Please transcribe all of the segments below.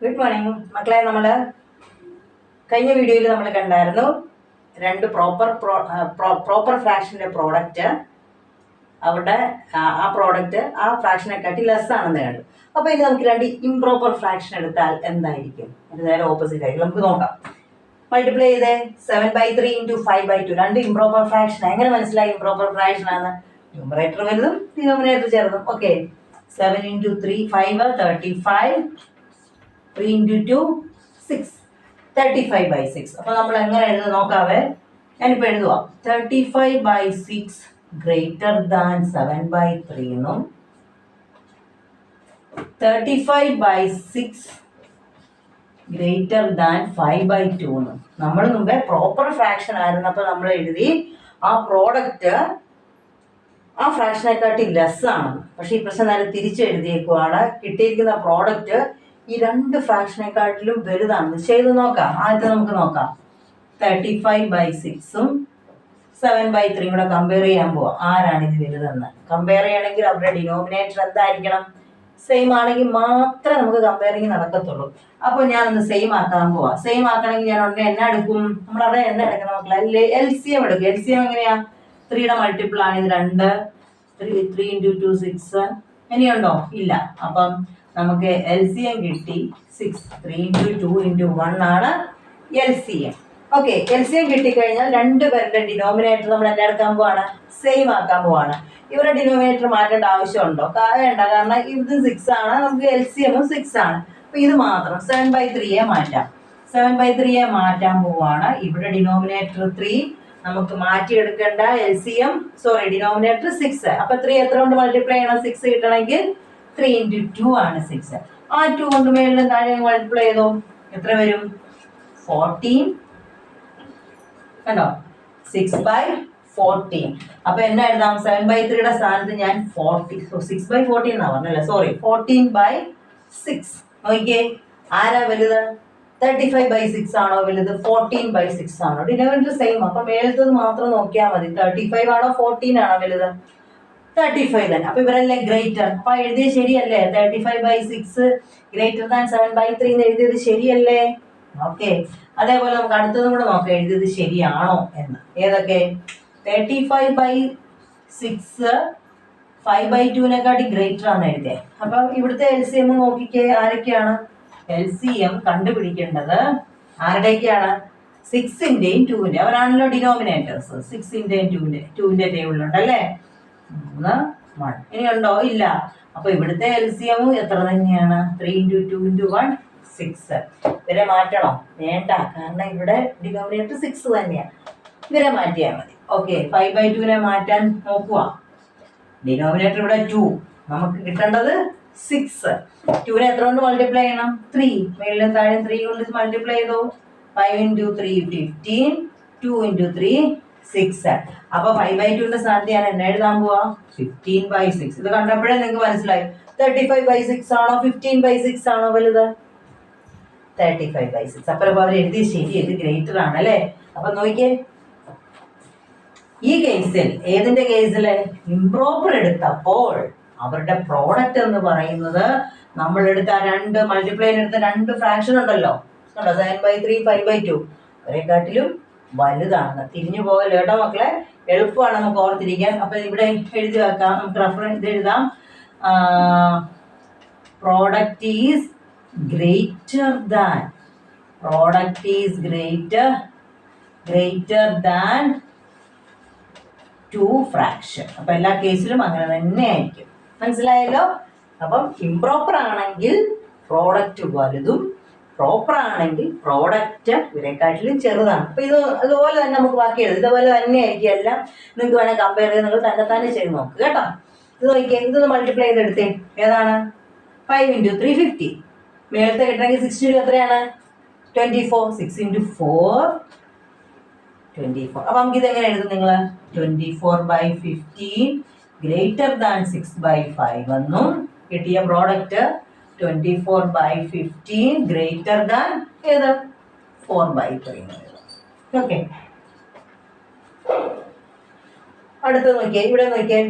Good morning മക്കളെ. നമ്മൾ കഴിഞ്ഞ വീഡിയോയിൽ നമ്മൾ കണ്ടായിരുന്നു രണ്ട് പ്രോപ്പർ ഫ്രാക്ഷൻ്റെ പ്രോഡക്റ്റ് അവരുടെ ആ പ്രോഡക്റ്റ് ആ ഫ്രാക്ഷനെക്കാട്ടി ലെസ് ആണെന്ന് കണ്ടു. അപ്പോൾ ഇനി നമുക്ക് രണ്ട് ഇംപ്രോപ്പർ ഫ്രാക്ഷൻ എടുത്താൽ എന്തായിരിക്കും? അത് നേരെ ഓപ്പോസിറ്റ് ആയിരിക്കും. നമുക്ക് നോക്കാം. മൾട്ടിപ്ലൈ ചെയ്തേ 7/3 × 5/2. രണ്ട് ഇംപ്രോപ്പർ ഫ്രാക്ഷൻ. എങ്ങനെ മനസ്സിലായി ഇംപ്രോപ്പർ ഫ്രാക്ഷൻ ആണ്? ന്യൂമറേറ്റർ വലുതും ഡിനോമിനേറ്റർ ചെറുതും. ഓക്കെ, 7 × 3 5 35, 3 × 2 6, 35/6. അപ്പോൾ നമ്മൾ എങ്ങനെ എഴുതുക നോക്കാവേ. ഞാനിപ്പോൾ എഴുതുക 35/6 ഗ്രേറ്റർ ദാൻ 7/3 എന്നും 35/6 ഗ്രേറ്റർ ദാൻ 5/2 എന്നും. നമ്മൾ മുമ്പേ പ്രോപ്പർ ഫ്രാക്ഷൻ ആയിരുന്നപ്പോൾ നമ്മൾ എഴുതി ആ പ്രോഡക്റ്റ് ആ ഫ്രാക്ഷനെക്കാട്ടി ലെസ് ആണ്. പക്ഷേ ഈ പ്രശ്നം നേരെ തിരിച്ചെഴുതിയേക്കുവാണ്. കിട്ടിയിരിക്കുന്ന പ്രോഡക്റ്റ് ഈ രണ്ട് ഫ്രാക്ഷനെക്കാട്ടിലും വലുതാണ്. ചെയ്ത് നോക്കാം. ആദ്യത്തെ നമുക്ക് നോക്കാം. 35/6 7/3 കൂടെ കമ്പയർ ചെയ്യാൻ പോവാം. ആരാണ് ഇത് വലുതെന്ന് കമ്പയർ ചെയ്യണമെങ്കിൽ അവരുടെ ഡിനോമിനേറ്റർ എന്തായിരിക്കണം? സെയിം ആണെങ്കിൽ മാത്രമേ നമുക്ക് കമ്പയറിങ് നടക്കത്തുള്ളൂ. അപ്പോൾ ഞാനൊന്ന് സെയിം ആക്കാൻ പോവാം. സെയിം ആക്കണമെങ്കിൽ ഞാൻ ഉടനെ എന്നാ എടുക്കും? നമ്മളവിടെ എന്താ എടുക്കണം മക്കളെ? LCM എടുക്കും. LCM എങ്ങനെയാ? 3യുടെ മൾട്ടിപ്പിൾ ആണ് ഇത് 2. 3 × 2 6. ഇനിയുണ്ടോ? ഇല്ല. അപ്പം നമുക്ക് LCM കിട്ടി 6. 3 × 2 × 1 ആണ് LCM. ഓക്കെ, LCM കിട്ടിക്കഴിഞ്ഞാൽ രണ്ടുപേരുടെ ഡിനോമിനേറ്റർ നമ്മൾ എന്താ എടുക്കാൻ പോവാണ്? സെയിം ആക്കാൻ പോവാണ്. ഇവരുടെ ഡിനോമിനേറ്റർ മാറ്റേണ്ട ആവശ്യമുണ്ടോ? വേണ്ട. കാരണം ഇത് 6 ആണ്, നമുക്ക് LCM 6 ആണ്. അപ്പൊ ഇത് മാത്രം 7/3 മാറ്റാം. 7/3 മാറ്റാൻ പോവാണ്. ഇവിടെ ഡിനോമിനേറ്റർ 3 നമുക്ക് മാറ്റിയെടുക്കേണ്ട. ഡിനോമിനേറ്റർ 6. അപ്പൊ 3 എത്ര കൊണ്ട് മൾട്ടിപ്ലൈ ചെയ്യണം? 6 കിട്ടണമെങ്കിൽ 3 × 2 ആണ് 6. ആ 2 കൊണ്ട് മേളിലും താഴെ മൾട്ടിപ്ലൈ ചെയ്തോ. എത്ര വരും? 14. കണ്ടോ? 6/14. അപ്പൊ എന്നാ എഴുതാം? 7/3യുടെ സ്ഥാനത്ത് ഞാൻ 6/14 എന്നാ പറഞ്ഞല്ലേ? 14/6. നോക്കിയേ, ആരാ വലുത്? 35/6 ആണോ വലുത്? 14/6 ആണോ? Denominator same. അപ്പൊ മേലത്തത് മാത്രം നോക്കിയാൽ മതി. 35 ആണോ 14 ആണോ വലുത്? 35 തന്നെ. അപ്പൊ ഇവരല്ലേ ഗ്രേറ്റർ. അപ്പൊ എഴുതിയത് ശരിയല്ലേ? 35/6 ഗ്രേറ്റർ ദാൻ 7/3 എന്ന് എഴുതിയത് ശരിയല്ലേ? ഓക്കെ, അതേപോലെ നമുക്ക് അടുത്തതും കൂടെ നോക്കാം എഴുതിയത് ശരിയാണോ എന്ന്. ഏതൊക്കെ? 35/6 5/2നെക്കാട്ടി ഗ്രേറ്റർ ആണ് എഴുതിയത്. അപ്പൊ ഇവിടുത്തെ LCM നോക്കിക്കേ. ആരൊക്കെയാണ് LCM കണ്ടുപിടിക്കേണ്ടത്? ആരുടെയൊക്കെയാണ്? 6ന്റെയും 2ന്റെ. അവരാണല്ലോ ഡിനോമിനേറ്റേഴ്സ്. 6ന്റെയും 2ന്റെ ടേബിളിലുണ്ട് അല്ലേ? 3 1. ഇനിയുണ്ടോ? ഇല്ല. അപ്പൊ ഇവിടുത്തെ LCM എത്ര തന്നെയാണ്? 3 × 2 × 1 6. ഇവരെ മാറ്റണോ? വേണ്ട. കാരണം ഇവിടെ ഡിനോമിനേറ്റർ 6 തന്നെയാണ്. ഇവരെ മാറ്റിയാൽ മതി. ഓക്കെ, 5/2നെ മാറ്റാൻ നോക്കുക. ഡിനോമിനേറ്റർ ഇവിടെ 2, നമുക്ക് കിട്ടേണ്ടത് 6. 2നെ എത്ര കൊണ്ട് മൾട്ടിപ്ലൈ ചെയ്യണം? 3. മേളിലും താഴെ 3 കൊണ്ട് മൾട്ടിപ്ലൈ ചെയ്തോ. 5 × 3 15, 2 × 3 6. അപ്പൊ 5/2ന്റെ സ്ഥാനത്ത് ഞാൻ എന്നെ എഴുതാൻ പോവാ? 15/6. ഇത് കണ്ടപ്പോഴേ നിങ്ങൾക്ക് മനസ്സിലായി 35/6 ആണോ 15/6 ആണോ വലുത്? 35/6. അപ്പൊ അവർ എഴുതി ശരി, ഇത് ഗ്രേറ്റർ ആണ് അല്ലേ? അപ്പൊ നോക്കിയേ, ഈ കേസിൽ ഏതിന്റെ കേസിൽ ഇംപ്രോപ്പർ എടുത്തപ്പോൾ അവരുടെ പ്രോഡക്റ്റ് എന്ന് പറയുന്നത് നമ്മൾ എടുത്ത രണ്ട് മൾട്ടിപ്ലൈൻ എടുത്ത രണ്ട് ഫ്രാക്ഷൻ ഉണ്ടല്ലോ, 7/3 5/2, അവരെക്കാട്ടിലും വലുതാണ്. തിരിഞ്ഞു പോകല് കേട്ടോ മക്കളെ. എളുപ്പമാണ് നമുക്ക് ഓർത്തിരിക്കാൻ. അപ്പൊ ഇവിടെ എഴുതി വെക്കാം. നമുക്ക് റെഫറൻസ് ഇത് എഴുതാം. Product is greater than 2 fraction. അപ്പൊ എല്ലാ കേസിലും അങ്ങനെ തന്നെ ആയിരിക്കും. മനസ്സിലായല്ലോ? അപ്പം ഇംപ്രോപ്പർ ആണെങ്കിൽ പ്രോഡക്റ്റ് വലുതും പ്രോപ്പർ ആണെങ്കിൽ പ്രോഡക്റ്റ് ഇവരെക്കാട്ടിലും ചെറുതാണ്. അപ്പൊ ഇത് അതുപോലെ തന്നെ നമുക്ക് ബാക്കി എഴുതും. ഇതുപോലെ തന്നെ ആയിരിക്കും എല്ലാം. നിങ്ങൾക്ക് വേണേൽ കമ്പയർ ചെയ്ത് നിങ്ങൾ തന്നെ ചെയ്ത് നോക്കുക കേട്ടോ. ഇത് നോക്കിയാൽ ഇതൊന്ന് മൾട്ടിപ്ലൈ ചെയ്തെടുത്തേ. ഏതാണ്? 5 × 3 50. മേളത്തെ കിട്ടണമെങ്കിൽ 6 × എത്രയാണ്? 24. 6 × 4 24. അപ്പൊ നമുക്ക് ഇതെങ്ങനെ എഴുതും നിങ്ങൾ? 24/15 ഗ്രേറ്റർ ദാൻ 6/5 എന്നും കിട്ടിയ പ്രോഡക്റ്റ് 24/15 ഗ്രേറ്റർ ദാൻ ഏത്? 4/3. ഓക്കെ, അടുത്തത് നോക്കിയേ. ഇവിടെ നോക്കിയേ,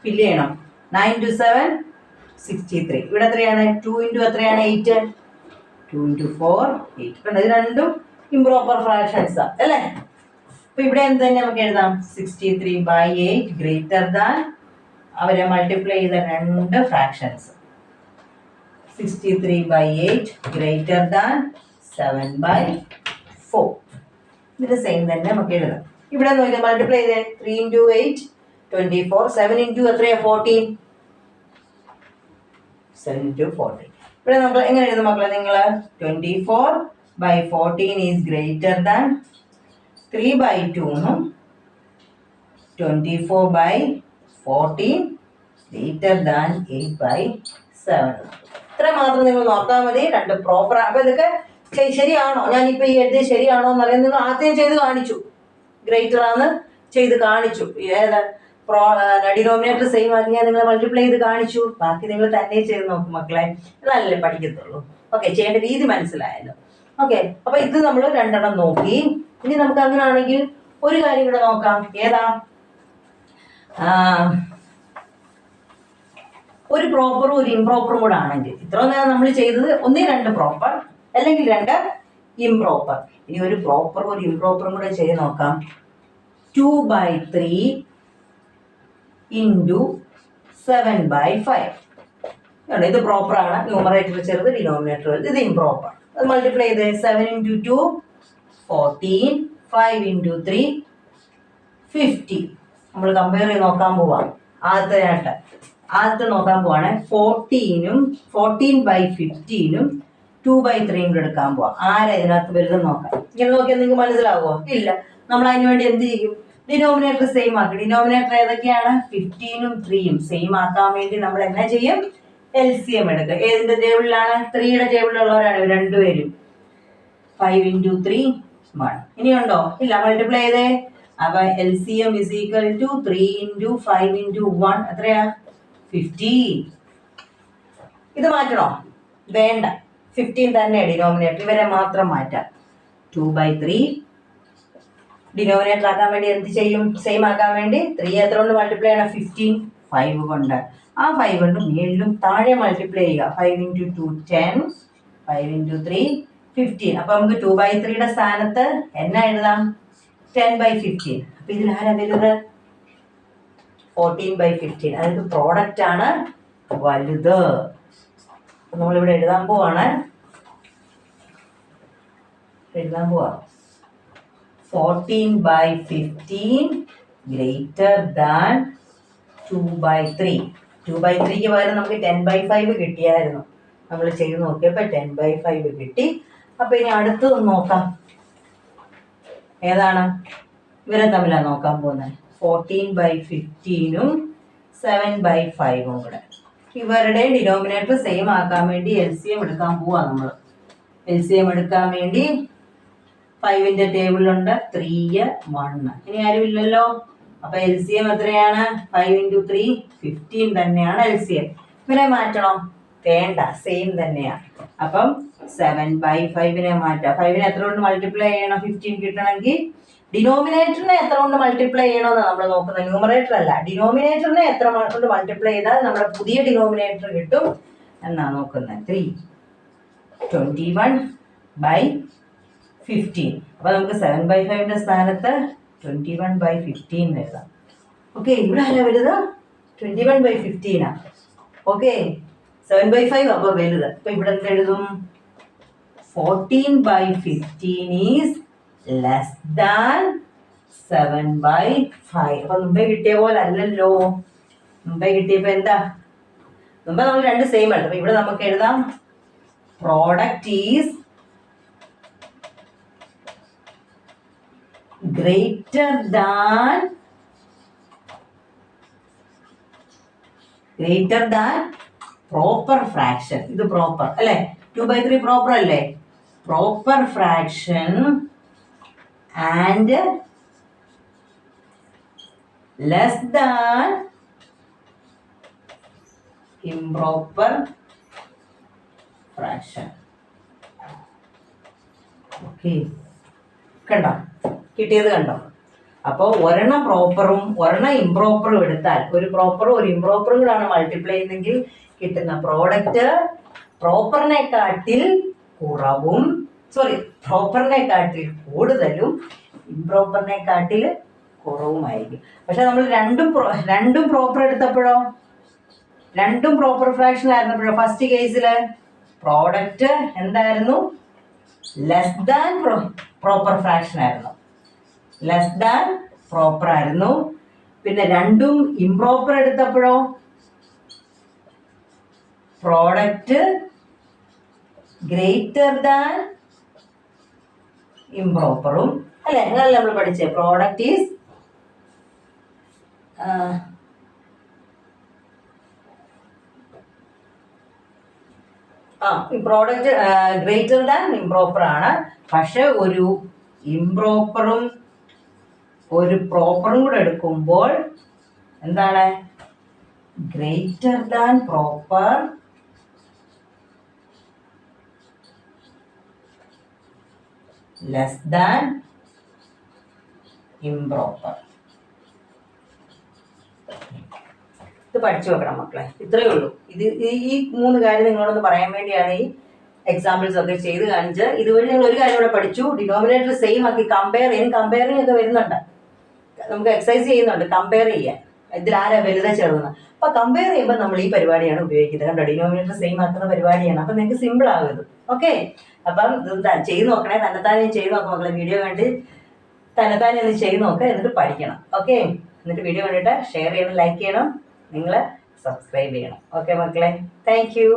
ഫില്ല് ചെയ്യണം. 9 × 7 63. ഇവിടെ എത്രയാണ്? 2 × എത്രയാണ്? 8. 2 into 4 8. കണ്ടോ, ഇത് രണ്ടും ഇംപ്രോപ്പർ ഫ്രാക്ഷൻസാ അല്ലേ? അപ്പൊ ഇവിടെ എന്ത് തന്നെ നമുക്ക് എഴുതാം, 63/8 ഗ്രേറ്റർ ദാൻ അവരെ മൾട്ടിപ്ലൈ ചെയ്ത രണ്ട് ഫ്രാക്ഷൻസ്. 63/8 greater than 7/4. ഇതിന്റെ സെയിം തന്നെ നമുക്ക് എഴുതാം. ഇവിടെ നോക്കിയാൽ മൾട്ടിപ്ലൈ ചെയ്തേ, 3 into 8 24, 7 into എത്രയാ 14, 7 into 14. ഇവിടെ നമ്മൾ എങ്ങനെ എഴുതും മക്കളെ നിങ്ങൾ? 24/14 ഈസ് ഗ്രേറ്റർ ദാൻ 3/2 എന്നും 24/14 ഗ്രേറ്റർ ദാൻ 8/7. ഇത്ര മാത്രം നിങ്ങൾ നോക്കാൻ മതി. രണ്ട് പ്രോപ്പർ. അപ്പൊ ഇതൊക്കെ ശരിയാണോ, ഞാനിപ്പോ ഈ എഴുതി ശരിയാണോ എന്ന് അറിയാൻ നിങ്ങൾ ആദ്യം ചെയ്ത് കാണിച്ചു. ഗ്രേറ്റർ ആണ് ചെയ്ത് കാണിച്ചു. ഏതാ ഡിനോമിനേറ്റർ സെയിം ആക്കി ഞാൻ നിങ്ങൾ മൾട്ടിപ്ലൈ ചെയ്ത് കാണിച്ചു. ബാക്കി നിങ്ങൾ തന്നെ ചെയ്ത് നോക്കും മക്കളെ, ഇതല്ലേ പഠിക്കത്തുള്ളൂ. ഓക്കെ, ചെയ്യേണ്ട രീതി മനസ്സിലായല്ലോ. ഓക്കെ, അപ്പൊ ഇത് നമ്മൾ രണ്ടെണ്ണം നോക്കി. ഇനി നമുക്ക് അങ്ങനെയാണെങ്കിൽ ഒരു കാര്യം കൂടെ നോക്കാം. ഏതാ? ഒരു പ്രോപ്പറും ഒരു ഇംപ്രോപ്പറും കൂടെ ആണെങ്കിൽ, ഇത്ര നേരം നമ്മൾ ചെയ്തത് ഒന്നീ രണ്ട് പ്രോപ്പർ അല്ലെങ്കിൽ രണ്ട് ഇംപ്രോപ്പർ. ഇനി ഒരു പ്രോപ്പറും ഒരു ഇംപ്രോപ്പറും കൂടെ ചെയ്ത് നോക്കാം. 2/3 into 7/5. ഇത് പ്രോപ്പർ ആണ്. ന്യൂമറേറ്റർ ചെറുത്, ഡിനോമിനേറ്റർ വലുത്. ഇത് ഇംപ്രോപ്പർ. അത് മൾട്ടിപ്ലൈ ചെയ്ത് 7 into 2 14, 5 into 3 50. നമ്മൾ കമ്പയർ ചെയ്ത് നോക്കാൻ പോവാം. ആദ്യത്തെ നോക്കാൻ പോവാണ്. 14/15 2/3 കൂടെ എടുക്കാൻ പോവാം. ആരാ ഇതിനകത്ത് വലുതെന്ന് നോക്കാം. ഇങ്ങനെ നോക്കിയാൽ നിങ്ങൾക്ക് മനസ്സിലാവുമോ? ഇല്ല. നമ്മൾ അതിന് വേണ്ടി എന്ത് ചെയ്യും? ഡിനോമിനേറ്റർ സെയിം ആക്കി. ഡിനോമിനേറ്റർ ഏതൊക്കെയാണ്? 15ഉം 3ഉം സെയിം ആക്കാൻ വേണ്ടി നമ്മൾ എന്നാ ചെയ്യും? LCM എടുക്കുക. ഏതിന്റെ ടേബിളിലാണ്? 3യുടെ ടേബിളിലുള്ളവരാണ് ഇവർ രണ്ടുപേരും. 5 into 3 1. ഇനിയുണ്ടോ? ഇല്ല. മൾട്ടിപ്ലൈ ചെയ്തേ. അപ്പൊ LCM is equal to 3 into 5 into 1 എത്രയാ? 15. ഇത് മാറ്റണോ? വേണ്ട. 15 തന്നെ ഡിനോമിനേറ്റർ. ഇവരെ മാത്രം മാറ്റാം. 2/3 ഡിനോമിനേറ്റർ ആക്കാൻ വേണ്ടി എന്ത് ചെയ്യും? സെയിം ആക്കാൻ വേണ്ടി 3 എത്ര കൊണ്ട് മൾട്ടിപ്ലൈ ചെയ്യണം? 15. 5 കൊണ്ട്. ആ 5 കൊണ്ട് മേളിലും താഴെ മൾട്ടിപ്ലൈ ചെയ്യുക. 5 into 2 10, 5 into 3 15. അപ്പൊ നമുക്ക് 2/3യുടെ സ്ഥാനത്ത് എന്നാ എഴുതാം? 10/15. അപ്പൊ ഇതിൽ ആരാ വലുത്? 14/15. അതായത് പ്രോഡക്റ്റ് ആണ് വലുത്. നമ്മളിവിടെ എഴുതാൻ പോവാണ്. 14/15 ഗ്രേറ്റർ ദാൻ 2/3. 2/3ക്ക് പകരം നമുക്ക് 10/5 കിട്ടിയായിരുന്നു. നമ്മൾ ചെയ്ത് നോക്കിയപ്പോൾ 10/5 കിട്ടി. അപ്പൊ ഇനി അടുത്തത് നോക്കാം. ഏതാണ്? ഇവരെ തമ്മിലാണ് നോക്കാൻ പോകുന്നത്. 14/15ഉം 7/5ഉം കൂടെ. ഇവരുടെ ഡിനോമിനേറ്റർ സെയിം ആക്കാൻ വേണ്ടി LCM എടുക്കാൻ പോവാ നമ്മൾ. LCM എടുക്കാൻ വേണ്ടി 5ന്റെ ടേബിളിലുണ്ട് 3 1. ഇനി ആരും ഇല്ലല്ലോ. അപ്പൊ LCM എത്രയാണ്? 5 into 3 15 തന്നെയാണ് LCM. ഇവരെ മാറ്റണോ? വേണ്ട, സെയിം തന്നെയാണ്. അപ്പം 7/5നെ മാറ്റാം. 5നെ എത്ര കൊണ്ട് മൾട്ടിപ്ലൈ ചെയ്യണം? 15 കിട്ടണമെങ്കിൽ ഡിനോമിനേറ്ററിനെ എത്ര കൊണ്ട് മൾട്ടിപ്ലൈ ചെയ്യണമെന്നാണ് നമ്മൾ നോക്കുന്നത്. ന്യൂമറേറ്റർ അല്ല, ഡിനോമിനേറ്ററിനെ എത്ര കൊണ്ട് മൾട്ടിപ്ലൈ ചെയ്താൽ നമ്മുടെ പുതിയ ഡിനോമിനേറ്റർ കിട്ടും എന്നാണ് നോക്കുന്നത്. 3 21/15. അപ്പൊ നമുക്ക് 7/5ന്റെ സ്ഥാനത്ത് 21/15 എഴുതാം. ഓക്കെ, ഇവിടെ ആരാ വലുത്? 21/15 ഓക്കെ, 7/5 അപ്പൊ വലുത്. അപ്പൊ ഇവിടെ എന്ത് എഴുതും? 14/15 ഈസ് ലെസ് ദാൻ 7/5. അപ്പൊ മുമ്പേ കിട്ടിയ പോലെ അല്ലല്ലോ. മുമ്പേ കിട്ടിയപ്പോ എന്താ? മുമ്പേ നമ്മൾ രണ്ട് സെയിം എടുത്തു. അപ്പൊ ഇവിടെ നമുക്ക് എഴുതാം product is greater than proper fraction. ഇത് പ്രോപ്പർ അല്ലേ? 2/3 പ്രോപ്പർ അല്ലേ? Proper fraction and less than improper fraction. Okay, കണ്ടോ? കിട്ടിയത് കണ്ടോ? അപ്പോൾ ഒരെണ്ണം പ്രോപ്പറും ഒരെണ്ണം ഇംപ്രോപ്പറും എടുത്താൽ, ഒരു പ്രോപ്പറും ഒരു ഇംപ്രോപ്പറും കൂടാണ് മൾട്ടിപ്ലൈ ചെയ്യുന്നെങ്കിൽ കിട്ടുന്ന പ്രോഡക്റ്റ് പ്രോപ്പറിനെക്കാട്ടിൽ കുറവും, പ്രോപ്പറിനെക്കാട്ടിൽ കൂടുതലും ഇംപ്രോപ്പറിനെക്കാട്ടിൽ കുറവുമായിരിക്കും. പക്ഷെ നമ്മൾ രണ്ടും പ്രോപ്പർ എടുത്തപ്പോഴോ, രണ്ടും പ്രോപ്പർ ഫ്രാക്ഷൻ ആയിരുന്നപ്പോഴോ, ഫസ്റ്റ് കേസിൽ പ്രോഡക്റ്റ് എന്തായിരുന്നു? ലെസ് ദാൻ പ്രോപ്പർ ഫ്രാക്ഷൻ ആയിരുന്നു, ലെസ് ദാൻ പ്രോപ്പർ ആയിരുന്നു. പിന്നെ രണ്ടും ഇംപ്രോപ്പർ എടുത്തപ്പോഴോ പ്രോഡക്റ്റ് ഗ്രേറ്റർ ദാൻ ഇംപ്രോപ്പറും അല്ലെ? അങ്ങനല്ല നമ്മൾ പഠിച്ചേ. Product is product greater than improper ആണ്. പക്ഷെ ഒരു ഇംപ്രോപ്പറും ഒരു പ്രോപ്പറും കൂടെ എടുക്കുമ്പോൾ എന്താണ്? Greater than proper less than improper. ഇത് പഠിച്ചു വെക്കണം മക്കളെ. ഇത്രയേ ഉള്ളൂ. ഈ 3 കാര്യം നിങ്ങളോടൊന്ന് പറയാൻ വേണ്ടിയാണ് ഈ എക്സാമ്പിൾസ് ഒക്കെ ചെയ്ത് കാണിച്ച്. ഇതുവഴി നിങ്ങൾ ഒരു കാര്യം കൂടെ പഠിച്ചു. ഡിനോമിനേറ്റർ സെയിം ആക്കി കമ്പയറിങ് ഒക്കെ വരുന്നുണ്ട്. നമുക്ക് എക്സസൈസ് ചെയ്യുന്നുണ്ട് കമ്പയർ ചെയ്യാൻ. ഇതിലാരാ വലുതാ ചെറുതെന്ന്. അപ്പൊ കമ്പയർ ചെയ്യുമ്പോൾ നമ്മൾ ഈ പരിപാടിയാണ് ഉപയോഗിക്കുന്നത്. കണ്ടോ, ഡിനോമിനേറ്റർ സെയിം ആക്കുന്ന പരിപാടിയാണ്. അപ്പൊ നിങ്ങൾക്ക് സിമ്പിൾ ആകും ഇത്. ഓക്കെ, അപ്പം ഇത് ചെയ്ത് നോക്കണേ. തന്നെത്താനെ ചെയ്ത് നോക്കാം മക്കളെ. വീഡിയോ കണ്ട് തന്നെത്താനെ ഒന്ന് ചെയ്ത് നോക്കുക, എന്നിട്ട് പഠിക്കണം. ഓക്കെ, എന്നിട്ട് വീഡിയോ കണ്ടിട്ട് ഷെയർ ചെയ്യണം, ലൈക്ക് ചെയ്യണം, നിങ്ങൾ സബ്സ്ക്രൈബ് ചെയ്യണം. ഓക്കെ മക്കളെ, താങ്ക് യു.